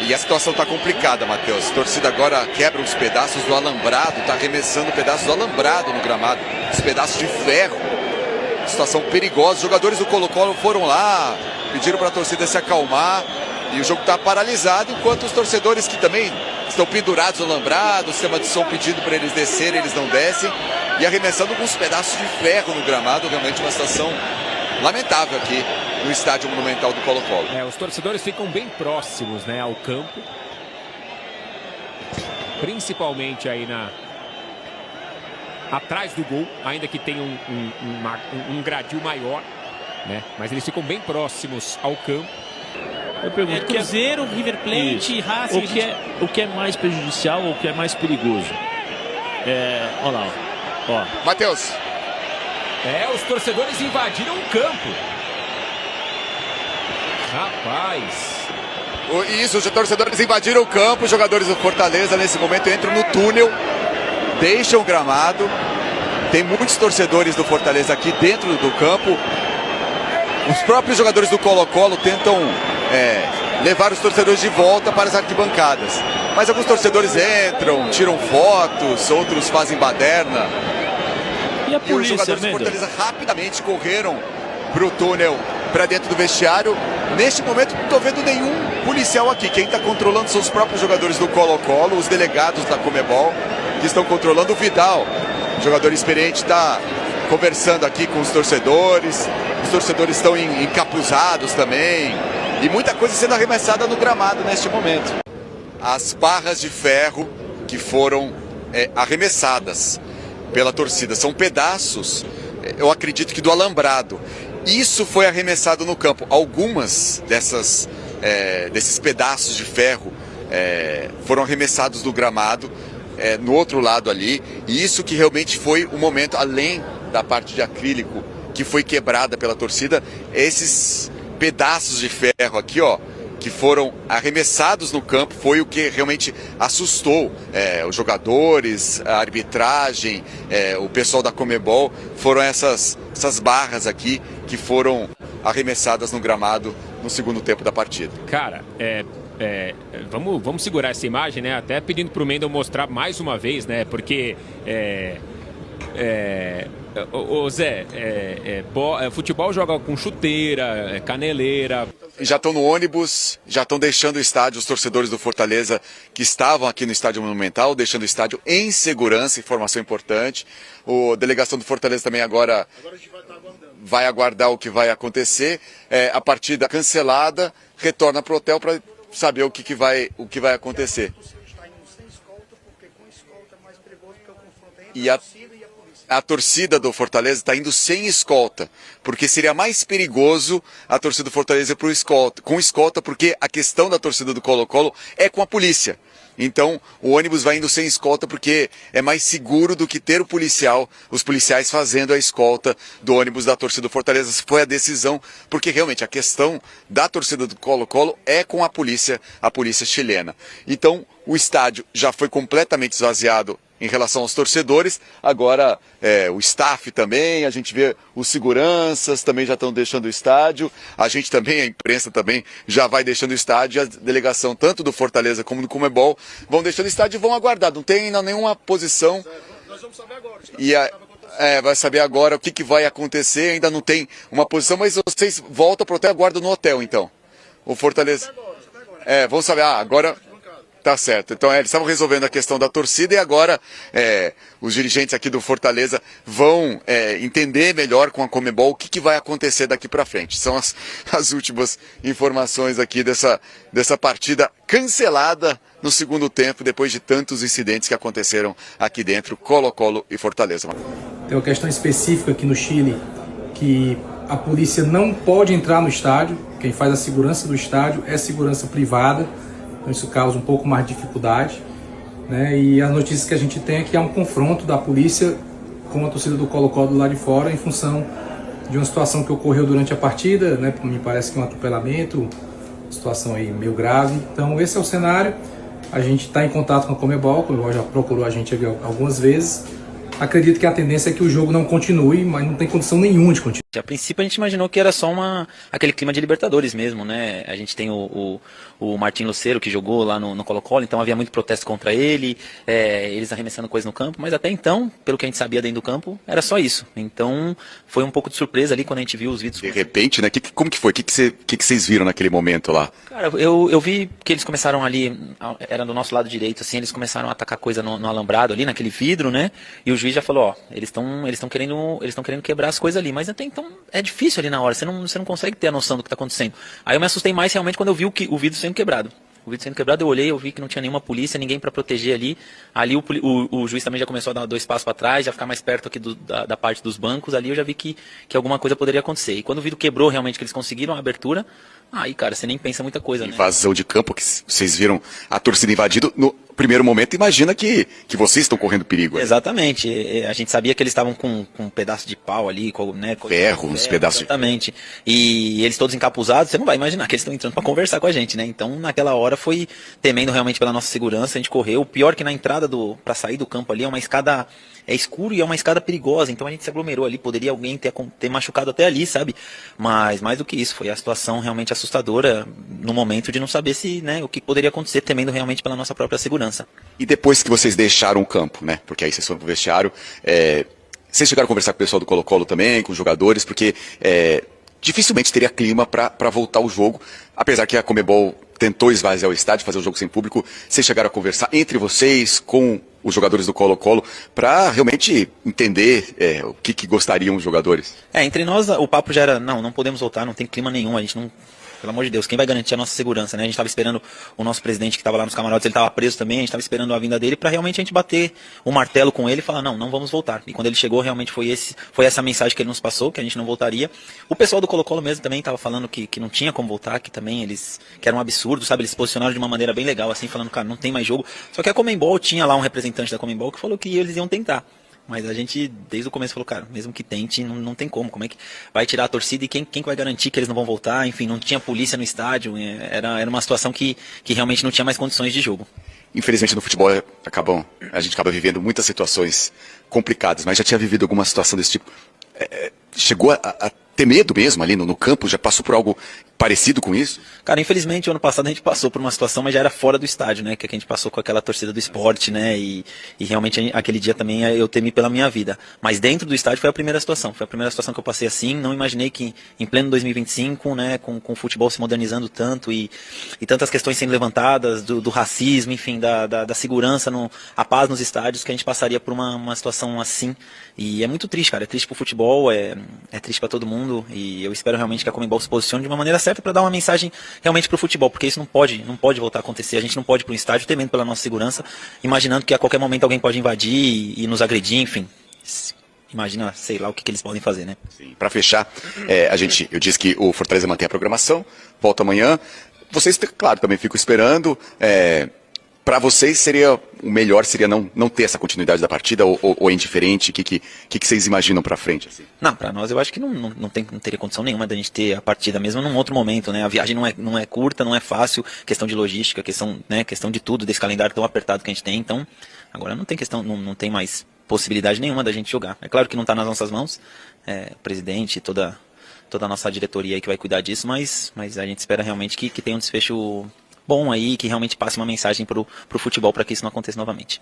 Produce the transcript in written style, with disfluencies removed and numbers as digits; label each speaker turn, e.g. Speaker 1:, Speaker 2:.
Speaker 1: E a situação está complicada, Matheus. A torcida agora quebra os pedaços do alambrado, está arremessando pedaços do alambrado no gramado, os pedaços de ferro. Situação perigosa. Os jogadores do Colo-Colo foram lá, pediram para a torcida se acalmar e o jogo está paralisado, enquanto os torcedores que também estão pendurados no alambrado, o sistema de som pedindo para eles descerem, eles não descem, e arremessando alguns pedaços de ferro no gramado. Realmente uma situação lamentável aqui no estádio monumental do Colo-Colo.
Speaker 2: Os torcedores ficam bem próximos, né, ao campo, principalmente aí atrás do gol, ainda que tenha um gradil maior, né, mas eles ficam bem próximos ao campo.
Speaker 3: Eu pergunto,
Speaker 4: Cruzeiro, River Plate, Racing.
Speaker 3: O que é mais prejudicial ou o que é mais perigoso? Olha lá, ó.
Speaker 1: Matheus.
Speaker 2: Os torcedores invadiram o campo. Rapaz.
Speaker 1: Isso, os torcedores invadiram o campo. Os jogadores do Fortaleza nesse momento entram no túnel, deixam o gramado. Tem muitos torcedores do Fortaleza aqui dentro do campo. Os próprios jogadores do Colo-Colo tentam levar os torcedores de volta para as arquibancadas. Mas alguns torcedores entram, tiram fotos, outros fazem baderna.
Speaker 3: E a polícia,
Speaker 1: os jogadores do Fortaleza rapidamente correram para o túnel, para dentro do vestiário. Neste momento não estou vendo nenhum policial aqui. Quem está controlando são os próprios jogadores do Colo-Colo, os delegados da Conmebol, que estão controlando. O Vidal, jogador experiente, está conversando aqui com os torcedores. Os torcedores estão encapuzados também. E muita coisa sendo arremessada no gramado neste momento. As barras de ferro que foram arremessadas pela torcida são pedaços, eu acredito que do alambrado. Isso foi arremessado no campo. Algumas desses pedaços de ferro foram arremessados do gramado, no outro lado ali. E isso que realmente foi o momento, além da parte de acrílico que foi quebrada pela torcida, esses pedaços de ferro aqui, ó, que foram arremessados no campo, foi o que realmente assustou os jogadores, a arbitragem, o pessoal da Conmebol. Foram essas barras aqui que foram arremessadas no gramado no segundo tempo da partida.
Speaker 2: Cara, vamos segurar essa imagem, né? Até pedindo para o Mendel mostrar mais uma vez, né? Porque Zé, futebol joga com chuteira, caneleira.
Speaker 1: Já estão no ônibus, já estão deixando o estádio, os torcedores do Fortaleza que estavam aqui no estádio Monumental, deixando o estádio em segurança, informação importante. A delegação do Fortaleza também agora vai aguardar o que vai acontecer. A partida cancelada, retorna para o hotel para saber o que vai acontecer. E a torcida do Fortaleza está indo sem escolta, porque seria mais perigoso a torcida do Fortaleza ir com escolta, porque a questão da torcida do Colo-Colo é com a polícia. Então o ônibus vai indo sem escolta porque é mais seguro do que ter os policiais fazendo a escolta do ônibus da torcida do Fortaleza. Foi a decisão, porque realmente a questão da torcida do Colo-Colo é com a polícia chilena. Então o estádio já foi completamente esvaziado em relação aos torcedores. Agora o staff também, a gente vê os seguranças também já estão deixando o estádio, a gente também, a imprensa também já vai deixando o estádio, e a delegação tanto do Fortaleza como do Conmebol vão deixando o estádio e vão aguardar, não tem ainda nenhuma posição.
Speaker 4: Nós vamos saber agora.
Speaker 1: Vai saber agora o que vai acontecer, ainda não tem uma posição, mas vocês voltam para o hotel, aguardam no hotel então. O Fortaleza... vamos saber, agora... Tá certo. Então eles estavam resolvendo a questão da torcida e agora os dirigentes aqui do Fortaleza vão entender melhor com a Conmebol o que vai acontecer daqui para frente. São as últimas informações aqui dessa partida cancelada no segundo tempo, depois de tantos incidentes que aconteceram aqui dentro, Colo-Colo e Fortaleza.
Speaker 5: Tem uma questão específica aqui no Chile, que a polícia não pode entrar no estádio. Quem faz a segurança do estádio é segurança privada. Então isso causa um pouco mais de dificuldade, né? E as notícias que a gente tem é que há um confronto da polícia com a torcida do Colo-Colo do lado de fora em função de uma situação que ocorreu durante a partida, né? Me parece que um atropelamento, situação aí meio grave. Então esse é o cenário. A gente está em contato com a Conmebol já procurou a gente algumas vezes. Acredito que a tendência é que o jogo não continue, mas não tem condição nenhuma de continuar.
Speaker 6: A princípio a gente imaginou que era só aquele clima de Libertadores mesmo, né? A gente tem o Martin Lucero que jogou lá no Colo-Colo, então havia muito protesto contra ele, eles arremessando coisas no campo, mas até então, pelo que a gente sabia dentro do campo, era só isso. Então foi um pouco de surpresa ali quando a gente viu os vídeos.
Speaker 1: De repente, né? Como que foi? O que vocês viram naquele momento lá?
Speaker 6: Cara, eu vi que eles começaram ali, era do nosso lado direito, assim, eles começaram a atacar coisa no alambrado ali, naquele vidro, né? E o juiz já falou, ó, eles estão querendo quebrar as coisas ali, mas até então é difícil ali na hora, você não consegue ter a noção do que está acontecendo. Aí eu me assustei mais realmente quando eu vi o vidro sendo quebrado. O vidro sendo quebrado, eu olhei, eu vi que não tinha nenhuma polícia, ninguém para proteger ali. Ali o juiz também já começou a dar 2 passos para trás, já ficar mais perto aqui da parte dos bancos. Ali eu já vi que alguma coisa poderia acontecer. E quando o vidro quebrou realmente, que eles conseguiram a abertura, aí, cara, você nem pensa muita coisa, né?
Speaker 1: Invasão de campo, que vocês viram a torcida invadida no primeiro momento, imagina que vocês estão correndo perigo.
Speaker 6: Exatamente. A gente sabia que eles estavam com um pedaço de pau ali, né?
Speaker 1: Ferro, uns pedaços.
Speaker 6: Exatamente. E eles todos encapuzados, você não vai imaginar que eles estão entrando para conversar com a gente, né? Então, naquela hora foi temendo realmente pela nossa segurança, a gente correu. O pior que na entrada para sair do campo ali é uma escada, é escuro e é uma escada perigosa, então a gente se aglomerou ali, poderia alguém ter machucado até ali, sabe? Mas mais do que isso, foi a situação realmente assustadora no momento de não saber se, né, o que poderia acontecer, temendo realmente pela nossa própria segurança.
Speaker 1: E depois que vocês deixaram o campo, né? Porque aí vocês foram pro vestiário, vocês chegaram a conversar com o pessoal do Colo-Colo também, com os jogadores, porque dificilmente teria clima para voltar o jogo, apesar que a Conmebol tentou esvaziar o estádio, fazer o jogo sem público. Vocês chegaram a conversar entre vocês com os jogadores do Colo-Colo para realmente entender o que gostariam os jogadores?
Speaker 6: Entre nós o papo já era, não podemos voltar, não tem clima nenhum, a gente não... Pelo amor de Deus, quem vai garantir a nossa segurança, né? A gente estava esperando o nosso presidente que estava lá nos camarotes, ele estava preso também, a gente estava esperando a vinda dele para realmente a gente bater o martelo com ele e falar, não vamos voltar. E quando ele chegou, realmente foi essa mensagem que ele nos passou, que a gente não voltaria. O pessoal do Colo-Colo mesmo também estava falando que não tinha como voltar, que também que era um absurdo, sabe? Eles se posicionaram de uma maneira bem legal, assim, falando, cara, não tem mais jogo. Só que a Conmebol tinha lá um representante da Conmebol que falou que eles iam tentar. Mas a gente, desde o começo, falou, cara, mesmo que tente, não tem como é que vai tirar a torcida e quem vai garantir que eles não vão voltar? Enfim, não tinha polícia no estádio, era uma situação que realmente não tinha mais condições de jogo.
Speaker 1: Infelizmente no futebol a gente acaba vivendo muitas situações complicadas, mas já tinha vivido alguma situação desse tipo. Chegou a ter medo mesmo ali no campo? Já passou por algo parecido com isso?
Speaker 6: Cara, infelizmente, o ano passado a gente passou por uma situação, mas já era fora do estádio, né? Que a gente passou com aquela torcida do esporte, né? E realmente aquele dia também eu temi pela minha vida. Mas dentro do estádio foi a primeira situação. Foi a primeira situação que eu passei assim. Não imaginei que em pleno 2025, né? Com o futebol se modernizando tanto e tantas questões sendo levantadas, do racismo, enfim, da segurança, a paz nos estádios, que a gente passaria por uma situação assim. E é muito triste, cara. É triste pro futebol, é triste para todo mundo. E eu espero realmente que a Conmebol se posicione de uma maneira certa para dar uma mensagem realmente pro futebol, porque isso não pode voltar a acontecer. A gente não pode ir pro estádio temendo pela nossa segurança, imaginando que a qualquer momento alguém pode invadir e nos agredir, enfim. Imagina, sei lá o que eles podem fazer, né?
Speaker 1: Para fechar, eu disse que o Fortaleza mantém a programação, volta amanhã. Vocês, claro, também ficam esperando. Para vocês o melhor seria não ter essa continuidade da partida ou é indiferente? O que vocês imaginam para frente? Assim?
Speaker 6: Não, para nós eu acho que não teria condição nenhuma da gente ter a partida mesmo num outro momento, né? A viagem não é curta, não é fácil, questão de logística, questão de tudo, desse calendário tão apertado que a gente tem. Então, agora não tem mais possibilidade nenhuma da gente jogar. É claro que não está nas nossas mãos, o presidente, toda a nossa diretoria aí que vai cuidar disso, mas a gente espera realmente que tenha um desfecho bom aí, que realmente passe uma mensagem pro futebol para que isso não aconteça novamente.